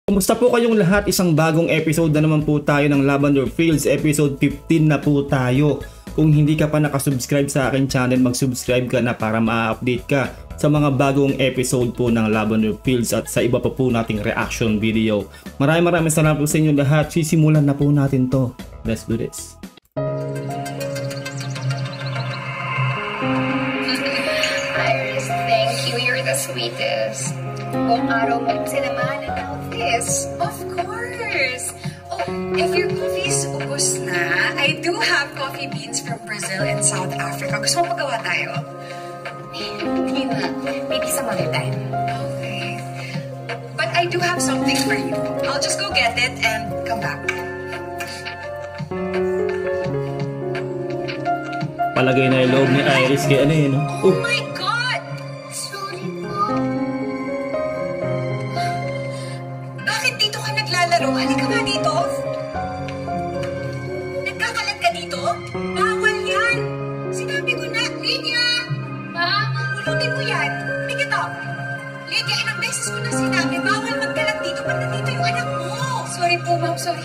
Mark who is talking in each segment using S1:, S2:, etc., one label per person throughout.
S1: Kumusta po kayong lahat? Isang bagong episode na naman po tayo ng Lavender Fields. Episode 15 na po tayo. Kung hindi ka pa nakasubscribe sa akin channel, mag-subscribe ka na para ma-update ka sa mga bagong episode po ng Lavender Fields at sa iba pa po nating reaction video. Maraming salamat po sa inyo lahat. Sisimulan na po natin to. Let's do this.
S2: Iris, thank you. You're the sweetest. Kung araw mo sinamahan ng this, of course. Oh, if your coffee's ubos na, I do have coffee beans from Brazil and South Africa. Gusto mo magawa tayo?
S3: Hindi na. Maybe some other time.
S2: Okay. But I do have something for you. I'll just go get it and come back.
S1: Palagay na yung loob ni Iris kay ano yun.
S2: Oh my God!
S3: Sorry po.
S2: Bakit dito ka naglalaro? Halika nga dito. Nagkakalat ka dito? Bawal yan! Sinabi ko na, Lydia! Ma, pulutin mo yan. Pick it up. Lydia, ilang beses ko na sinabi, bawal magkalat dito pag nandito yung anak mo. Sorry po, ma'am. Sorry.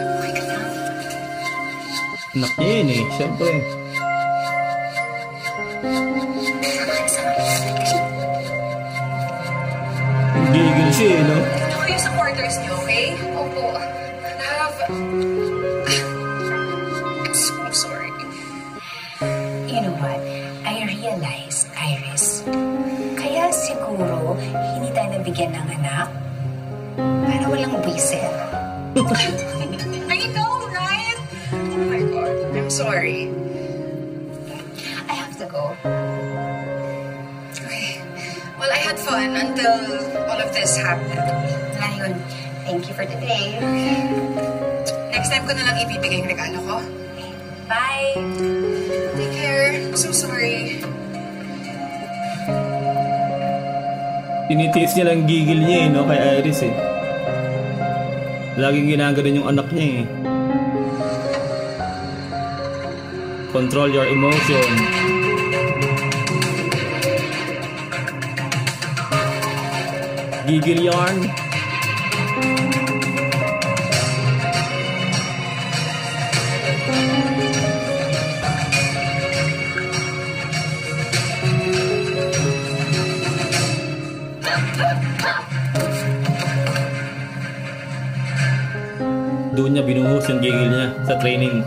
S2: Okay ka na?
S1: Anak niya yun eh, syempre. Gigil siya eh, no?
S2: Ito kayo sa quarters niyo, okay? Opo. Love. I'm so sorry.
S3: You know what? I realized, Iris, kaya siguro hindi tayo nabigyan ng anak para walang buwisit.
S2: I know, right? Oh my God. I'm sorry.
S3: I have to go.
S2: Okay. Well, I had fun until all of this happened.
S3: Ngayon, thank you for today.
S2: Next time ko na lang ibibigay yung regalo ko.
S3: Bye!
S2: Take care. I'm so sorry.
S1: Tinitiis niya lang gigil niya eh, no? Kay Iris eh. Laging ginaganon yung anak niya eh. Control your emotion. Gigil yarn. Doon niya binuhos yung gigil niya sa training.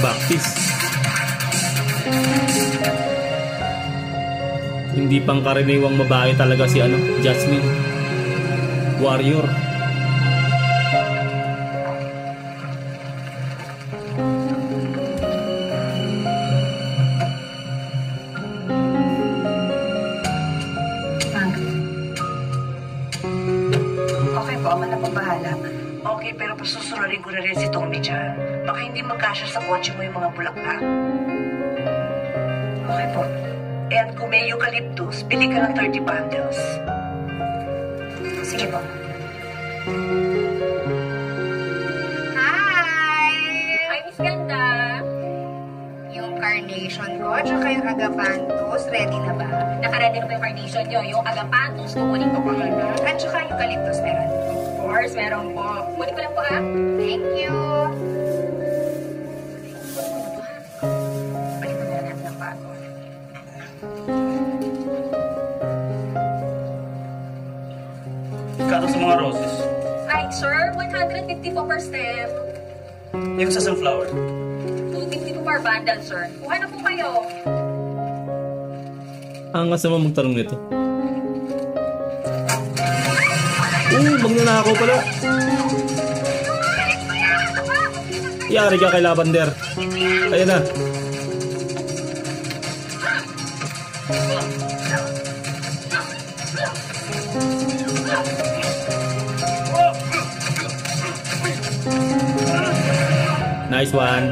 S1: Baptist. Hindi pangkaraniwang babae talaga si ano, Jasmine. Warrior.
S3: Okay po, ako na po bahala. Okay, pero pasusunodin ko na rin si Tommy dyan. Baka hindi magkasya sa kotse mo yung mga bulaklak. Okay po. And kung may eucalyptus, bili ka ng 30 bundles. Sige po.
S2: Hi! Hi, Miss Ganda. Yung carnation ko, tsaka yung agapanthus, ready na ba?
S4: Nakaready na po yung carnation nyo. Yung agapanthus, kukunin ko po na.
S2: At tsaka eucalyptus meron.
S4: Of course, meron po. Kunin ko lang po ah.
S2: Thank you.
S4: Balik na natin ng bago.
S5: Kano sa mga roses?
S4: Ay, sir, 150 po per stem.
S5: Yung sa sunflower.
S4: 250 po per bundle, sir. Kuha na po kayo.
S1: Angas naman magtanong nito. Magnanakaw pala. Yari ka kay Lavender. Ayan na. Nice one.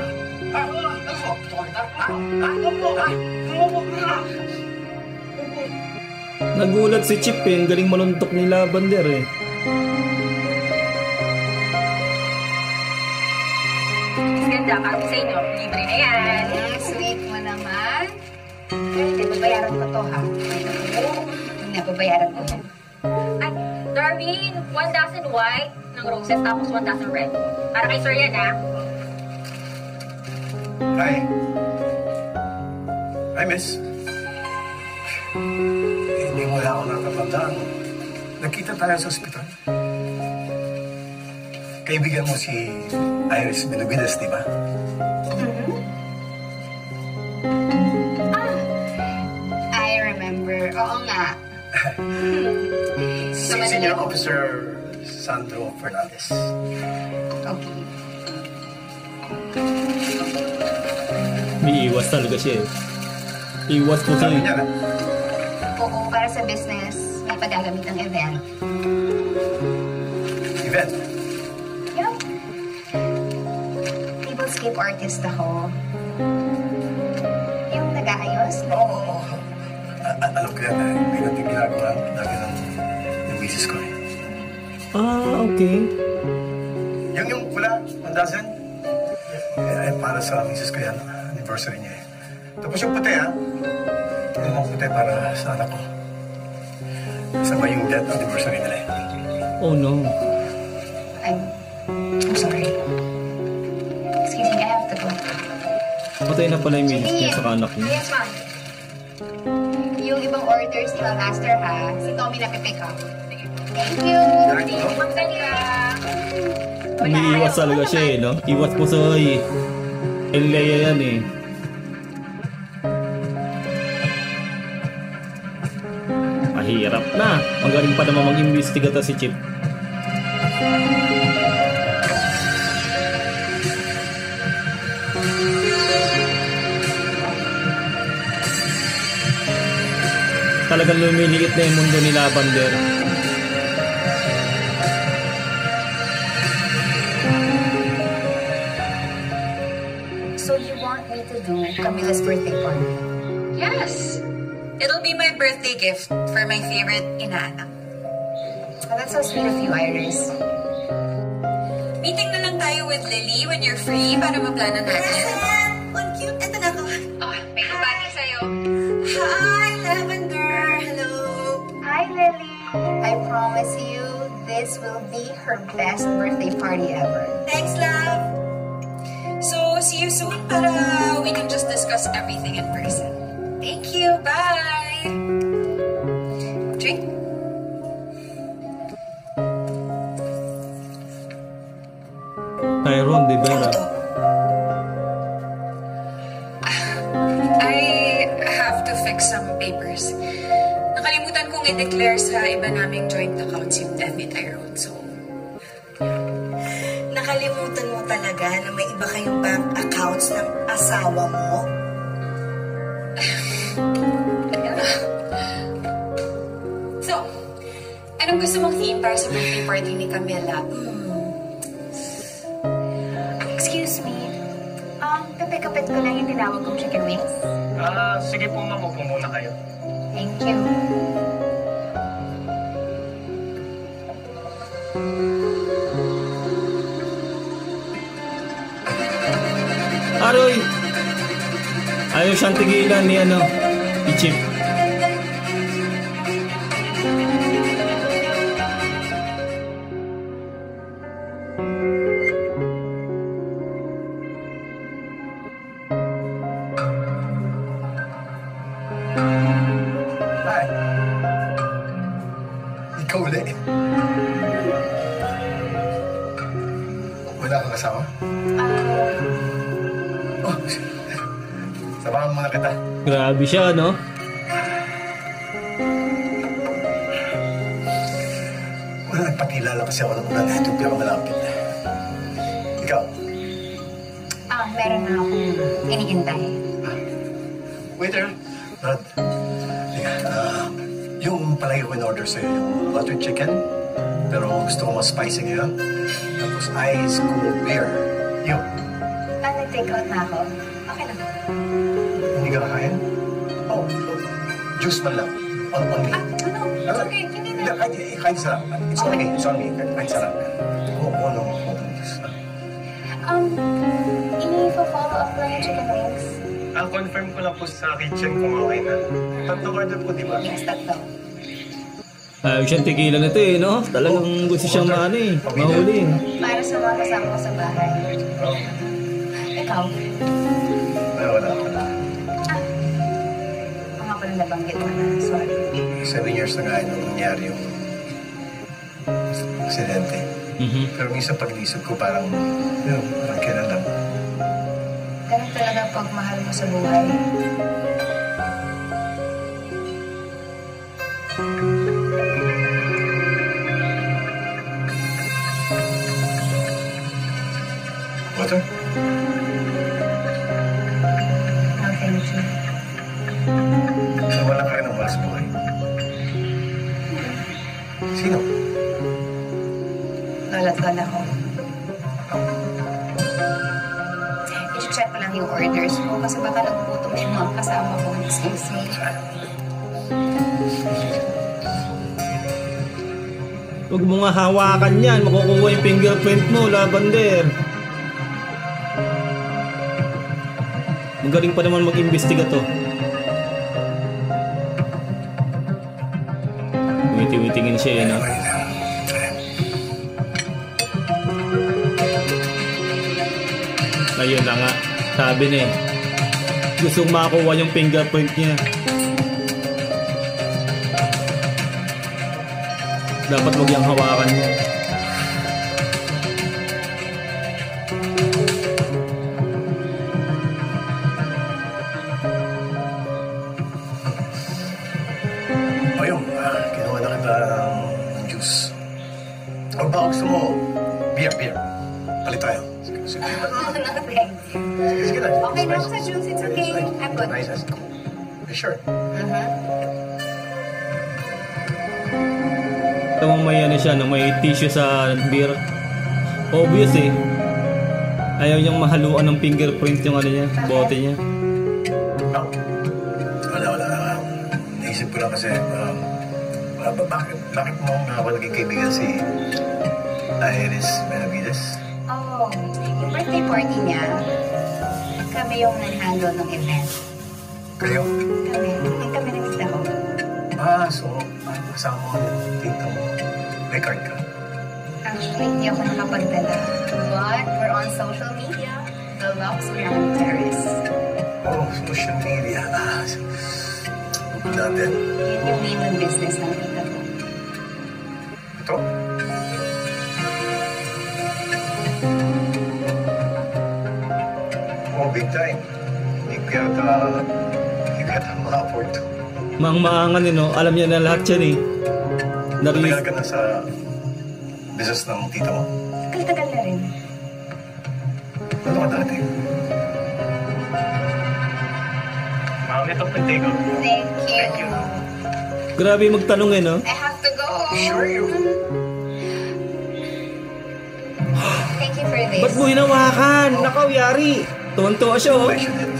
S1: Nagulat si Chip eh. Ang galing maluntok ni Lavender eh.
S4: Ganda, para sa inyo. Libre na yan.
S3: Sweet mo naman. Pero hindi, babayaran ko to ha. Hindi, babayaran ko yan.
S4: At, Darwin, 1 dozen white ng roses, tapos 1 dozen red. Para kay Sir yan, ha?
S6: Hi. Hi, miss. Hindi mo ako nakapagdaan. Nakita tayo sa ospital. Kaibigan mo si Iris Benavides, di ba?
S3: I remember. Oo nga.
S6: Si Senior Officer Sandro Fernandez.
S3: Okay.
S1: May iwas talaga siya eh. Iwas po siya
S6: Sabi
S1: eh.
S6: niya na.
S3: Oo, para sa business, may pagagamit ng event.
S6: Event.
S3: Yup. Tablescape artist ako. Yung nag-aayos.
S6: Oo. Alam ko yan. May nating ginagawa lagi ng misis ko eh.
S1: Ah, okay.
S6: Yung pula, 1 dozen. Para sa misis ko yan. Anniversary niya eh. Tapos yung puti ha. Yung puti para sa anak ko. Kasama yung death anniversary nila eh.
S1: Oh no.
S3: I'm sorry. Excuse me, I have to go.
S1: Patay na pala yung misis niya sa anak niya.
S3: Yes, ma'am. Yung ibang orders ni Ma'am Master ha, si Tommy na pipick up. Thank you.
S6: Thank you.
S1: May iwas talaga siya eh, no? Iwas po sa Elea yan eh. Mahirap na. Magaling pa naman mag-imbestigata si Chip. Talagang lumiliit na yung mundo ni Lavender.
S3: So you want me to do Camila's birthday party?
S2: Yes. It'll be my birthday gift for my favorite inaanak.
S3: Oh, that's so sweet of you, Iris.
S2: Meeting na lang tayo with Lily when you're free para maplano natin.
S3: On cute. Ito na to.
S2: Oh, may kabati sa'yo.
S3: Hi, Lavender. Hello. Hi, Lily. I promise you, this will be her best birthday party ever.
S2: Thanks, love. So, see you soon para we can just discuss everything in person. Thank you. Bye. Drink.
S1: Tyrone de Vera.
S2: I have to fix some papers. Nakalimutan kong i-declare sa iba naming joint accounts yung death ni Tyrone. So,
S7: Nakalimutan mo talaga na may iba kayong bank accounts ng asawa mo?
S2: So, anong gusto mong theme para sa birthday party ni Camila?
S3: Excuse me. Pipick-upit ko lang yung tinawag kong chicken wings.
S5: Sige po ma'am, upo muna kayo.
S3: Thank you.
S1: Aroy! Ayaw siyang tigilan ni ni Chip.
S6: Hi. Ikaw ulit. Wala kang kasama? Oh, samahan mo na kita.
S1: Grabe siya, no?
S6: Wala nagpakilala kasi ako ng una na ito pero malapit. Ikaw?
S3: Meron na akong hinihintay.
S6: Waiter. Rod. palagi ko in-order sa'yo yung butter chicken. Pero gusto ko mas spicy ngayon. Tapos ice cold beer. Yun.
S3: Nag-take out na ako. Okay lang.
S6: Hindi ka kakain? Oh, juice man lang. On me.
S3: No. It's okay. Hindi na.
S6: Kahit sarap. It's on me. It's on me. Kahit sarap. Ano? Juice.
S3: I-follow up lang yung chicken wings.
S5: Ang confirm ko lang po sa kitchen kung okay na. Tatlong order po, di ba?
S3: Yes, tatlo.
S1: Ayaw siyang tigilan na ito eh, no? Talagang gusto siyang mahuli.
S3: Para sa mga kasama ko sa bahay. Ikaw?
S6: Ay, wala.
S3: Ang ako na nabanggit mo na. Sorry.
S6: 7 years na nga nung nangyari yung aksidente. Pero minsan pag-iisip ko parang kailan lang.
S3: Ganun talaga pag mahal mo sa buhay.
S6: Water?
S3: No, thank you.
S6: Wala ka rin ng mahal sa buhay. Sino?
S3: Lola't lola ko. I-check ko lang yung orders ko kasi baka nagputom yung mga kasama ko. Excuse me.
S1: Huwag mo nga hawakan yan. Makukuha yung fingerprint mo, Lavender. Magaling pa naman mag-imbestiga to. Tumitingin siya eh, no? Ayun na nga. Sabi na eh. Gustong makakuha yung fingerprint niya. Dapat wag yung hawakan niya.
S6: Ayun, kinuha na kita ng juice. O ba gusto mo? Beer. Palit tayo. Sige.
S3: Oh, no, thanks.
S6: Sige na.
S3: Okay na ako sa juice. It's okay. I'm good.
S6: Nice. You sure?
S1: Ito may ano siya, no? May tissue sa beer. Obvious eh. Ayaw niyang mahaluan ng fingerprint yung ano niya, bote niya.
S6: No. Wala. Naisip ko lang kasi, bakit mo nga naging kaibigan si Iris Benavides?
S3: Oh, yung birthday party niya, kami yung nag-handle ng event.
S6: Kayo?
S3: Kami nag-staff.
S6: So, kasama mo yung tinta mo. May card ka?
S3: Actually, hindi ako nakapagdala. But we're on social media. The Lux Ground Terrace.
S6: Oh, social media. Natin.
S3: Yun yung main ng business ng tita ko.
S6: Ito? Oh, big time. Hindi ko yata ma-afford to.
S1: Maangan eh, no? Alam niya na lahat yan eh.
S6: Matagal ka na sa business ng tita mo?
S3: Tagal na rin.
S6: Ano ka dati?
S5: Ma'am, ito po take out.
S3: Thank you.
S1: Grabe magtanong eh, no?
S3: I have to go.
S6: Sure you.
S3: Thank you for this.
S1: Ba't mo hinawakan? Nakaw, yari. Tuwan-tuwa siya, oh.
S6: I should it.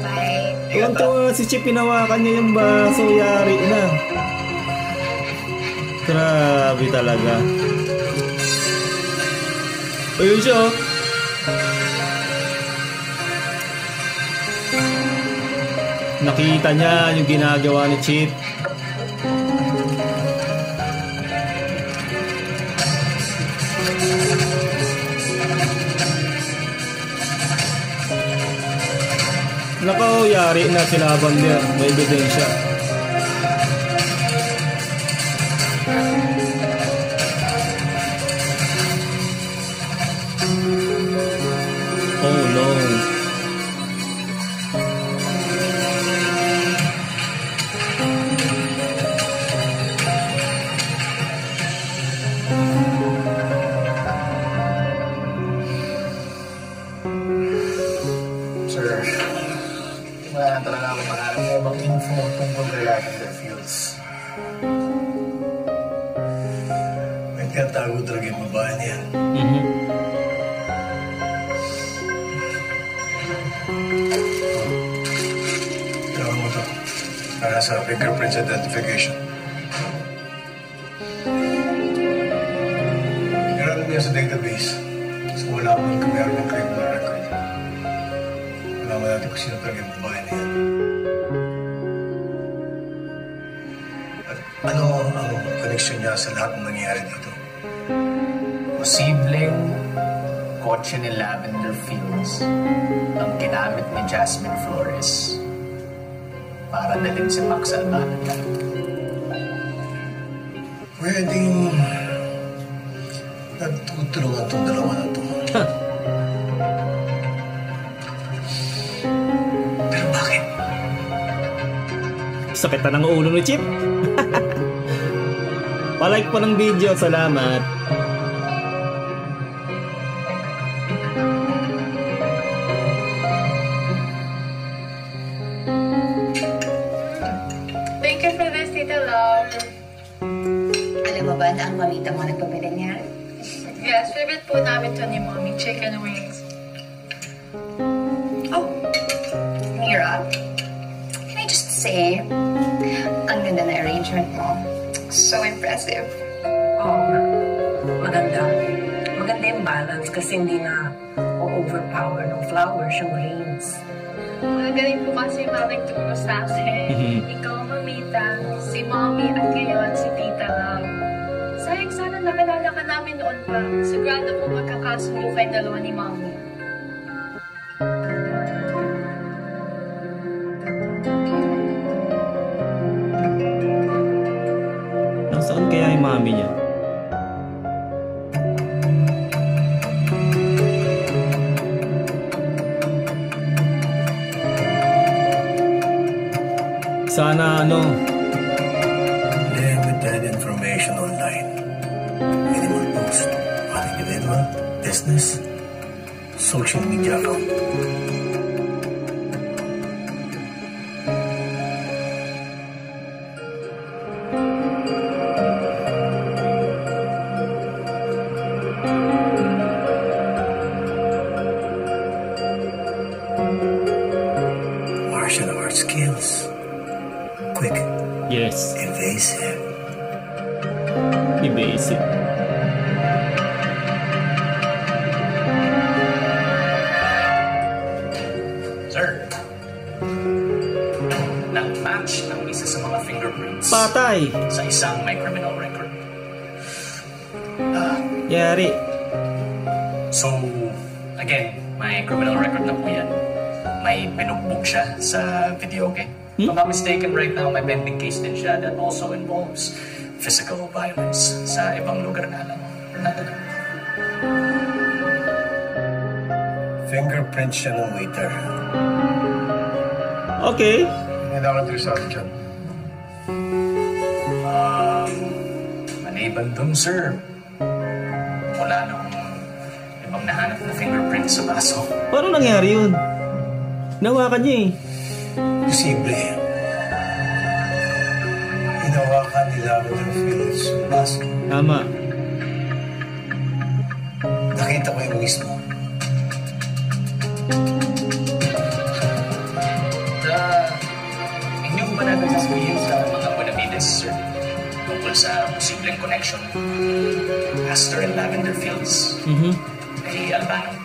S3: Bye.
S1: Tuwan-tuwa si Chip, hinawakan niya yung baso, yari na. Grabe talaga. Ayun siya, oh. Nakita niya yung ginagawa ni Chip. Nako, yari na si Lavender. May ebidensya. Oh no.
S6: Sir, wala na talaga ako makaharap mo bang info tungkol kay Lavender Fields. May tinatago talaga yung babae niya. Gawin mo to. Para sa fingerprints identification. Ginagawa niya sa database. So wala mo kung meron ng criminal record. Wala mo natin kung sino talaga yung babae niya. At ano ang connection niya sa lahat ng nangyayari dito?
S8: Posibleng kotse ni Lavender Fields ang ginamit ni Jasmine Flores para dalhin si Max Almanada.
S6: Pwedeng nagtutulungan itong dalawa na ito. Pero bakit?
S1: Sakit na ng ulo ni Chip. Palike po ng video. Salamat.
S4: Thank you for this, Tita Love.
S3: Alam mo ba na ang mamita mo nagpabili niya?
S4: Yes, favorite po namin to ni Mommy, chicken wings.
S3: Oh, Mira, can I just say, ang ganda na arrangement mo. So impressive.
S7: Oo nga. Maganda. Maganda yung balance kasi hindi na overpower ng flowers yung rains.
S4: Magaling po kasi Mami nagturo sa akin. Ikaw, Mamita, si Mommy, at ngayon si Tita Love. Sayang sana nakilala ka namin noon pa. Sigurado po magkakasundo kayo dalawa ni Mommy.
S1: Nasaan kaya yung mami niya? Sana
S6: Limited information online. Minimal post. On individual, business, social media account. Martial arts skills. Quick,
S1: yes,
S6: evasive.
S1: evasive.
S8: Sir, nag-match ang isa sa mga fingerprints
S1: Patay.
S8: sa isang may criminal record.
S1: Yari.
S8: So, again, may criminal record na po yan. May binugbog siya sa video game. If I'm not mistaken, right now, may pending case din siya that also involves physical violence sa ibang lugar na alam.
S6: Fingerprint siya ng waiter.
S1: Okay.
S6: Hindi ako nag-result dyan.
S8: Maliban dun, sir. Wala nang ibang nahanap na fingerprint sa baso.
S1: Paano nangyari yun? Nawakan niya eh.
S6: Posible. Hinawakan nila ako ng Fields yung baso.
S1: Tama.
S6: Nakita ko yung mismo.
S8: Hindi ko ba natin sasabihin sa mga Benavides, sir? Tungkol sa posibleng connection Astor and Lavender Fields kay Albano.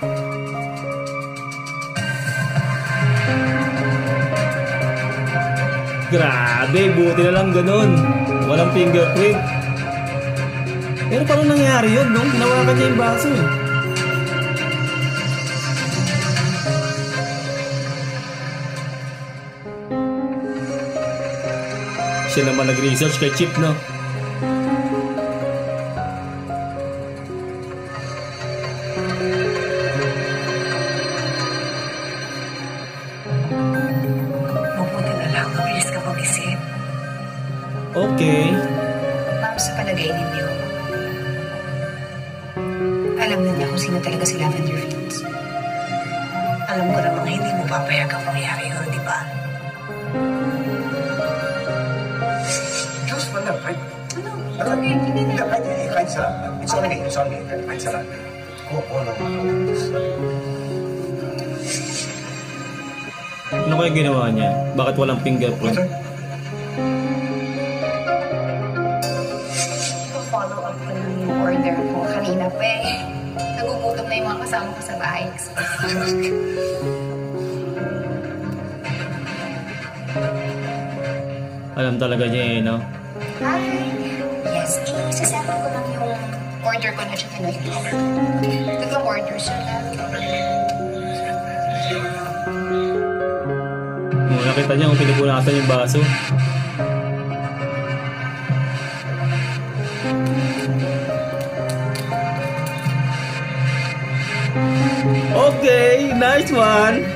S1: Grabe, buti na lang ganun. Walang fingerprint. Pero paano nangyari yun, no? Hinawakan niya yung baso eh. Siya naman nag-research kay Chip, no?
S7: Mabuti na lang, mabilis ka mag-isip.
S1: Okay.
S3: Ma'am, sa palagay ninyo, alam na niya kung sino talaga si Lavender Fields.
S7: Alam ko namang hindi mo papayagang mangyari yun, di ba? Diyos,
S6: Kahit sarap. It's on me. Kahit sarap.
S1: Ano kaya ginawa niya? Bakit walang fingerprint?
S2: Follow up ko lang yung order ko kanina pa eh. Nagugutom na yung mga kasama ko sa bahay.
S1: Alam talaga niya eh, no?
S2: Hi! Yes, isasettle ko lang yung order ko na siya Pinoy. Tagang order siya na.
S1: Nakita niya kung pinupunasan yung baso. Okay, nice one.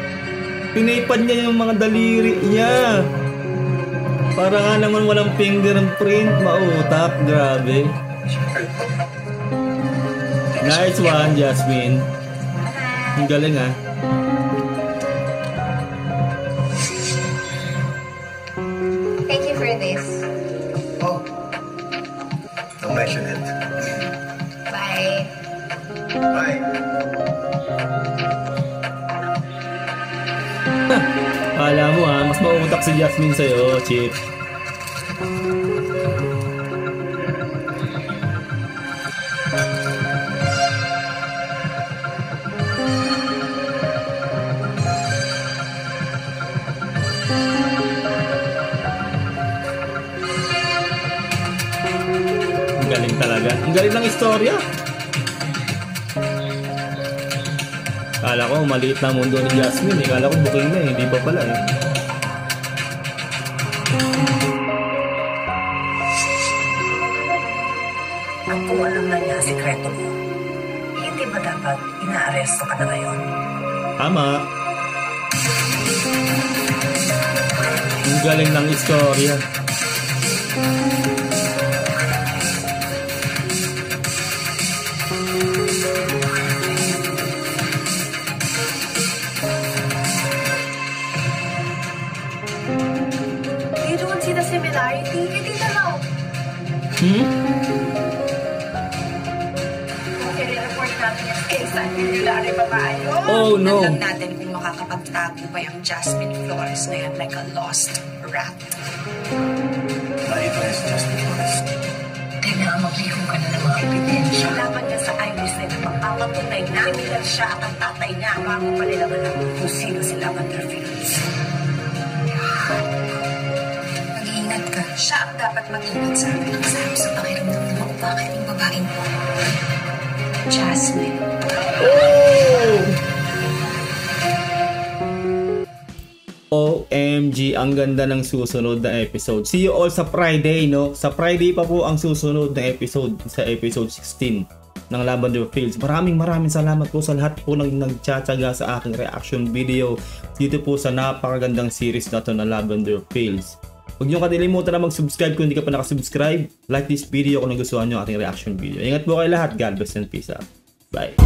S1: Pinipad niya yung mga daliri niya. Para nga naman walang fingerprint, mautak, grabe. Nice one, Jasmine. Ang galing ah.
S2: Thank you for this.
S6: Oh. Don't mention it.
S2: Bye.
S6: Bye.
S1: Kala mo ha, mas mautak si Jasmine sa'yo, Chip. Ang galing talaga. Ang galing ng istorya. Kala ko maliit na mundo ni Jasmine eh. Kala ko booking na eh. Hindi pa pala eh.
S7: At kung alam na niya ang sikreto mo, hindi ba dapat inaaresto ka na ngayon?
S1: Tama. Ang galing ng istorya.
S4: You don't see the similarity? Hindi na lang. Okay, report natin yung case at nilari babae.
S1: Oh no.
S3: Alam natin kung makakapagtago pa yung Jasmine Flores na yan like a lost rat.
S6: Nakita niya si Jasmine Flores.
S3: Kailangan magbigong ka na ng mga ebidensya.
S7: Laban niya sa Iris na magpapatunay na kriminal siya at ang tatay niya bago pa nila malaman kung sino si Lavender Fields.
S3: Mag-iingat ka. Siya ang dapat mag-ingat sa akin. Ang sarap sa pakiramdam na maupakit yung babaeng mo. Jasmine.
S1: OMG, ang ganda ng susunod na episode. See you all sa Friday, no? Sa Friday pa po ang susunod na episode, sa episode 16 ng Lavender Fields. Maraming salamat po sa lahat po ng nagtsatsaga sa aking reaction video dito po sa napakagandang series na to na Lavender Fields. Huwag niyo kalimutan na mag-subscribe kung hindi ka pa nakasubscribe. Like this video kung nagustuhan niyo ating reaction video. Ingat po kayo lahat. God bless and peace out. Bye.